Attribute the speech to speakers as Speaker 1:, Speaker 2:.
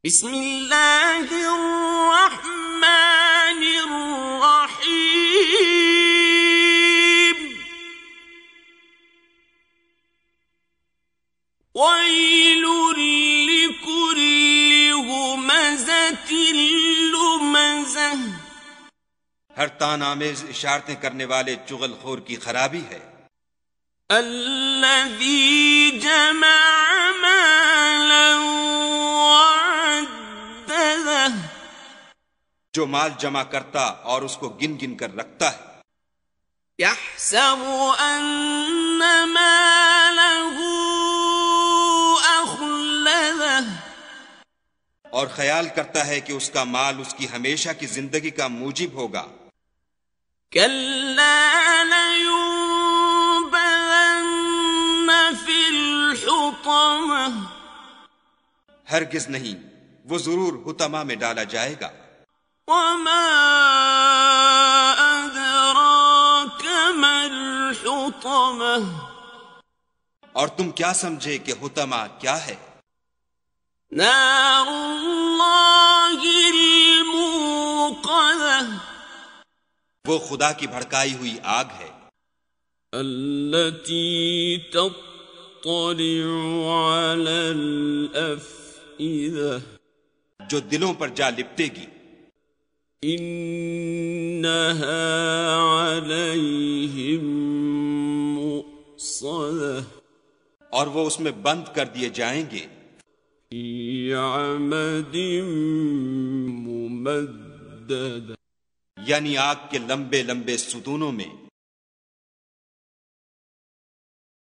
Speaker 1: بسم اللہ الرحمن الرحیم ویل لکل ہمزۃ لمزہ،
Speaker 2: ہر تان آمیز اشارتیں کرنے والے چغل خور کی خرابی ہے۔
Speaker 1: الذی جمع مالا وعددہ،
Speaker 2: جو مال جمع کرتا اور اس کو گن گن کر رکھتا ہے۔
Speaker 1: یحسب ان مالہ اخلدہ،
Speaker 2: اور خیال کرتا ہے کہ اس کا مال اس کی ہمیشہ کی زندگی کا موجب ہوگا۔
Speaker 1: کلا لینبذن فی الحطمہ،
Speaker 2: ہرگز نہیں، وہ ضرور حطمہ میں ڈالا جائے گا۔
Speaker 1: وما ادراک ما الحطمہ،
Speaker 2: اور تم کیا سمجھے کہ حطمہ کیا ہے؟
Speaker 1: نار اللہ الموقدہ،
Speaker 2: وہ خدا کی بھڑکائی ہوئی آگ ہے۔
Speaker 1: التي تطلع على الأفئدة،
Speaker 2: جو دلوں پر جا لپٹے گی۔
Speaker 1: انها عليهم مؤصدة،
Speaker 2: اور وہ اس میں بند کر دیے جائیں گے۔
Speaker 1: في عمد ممددة،
Speaker 2: یعنی آگ کے لمبے لمبے ستونوں میں۔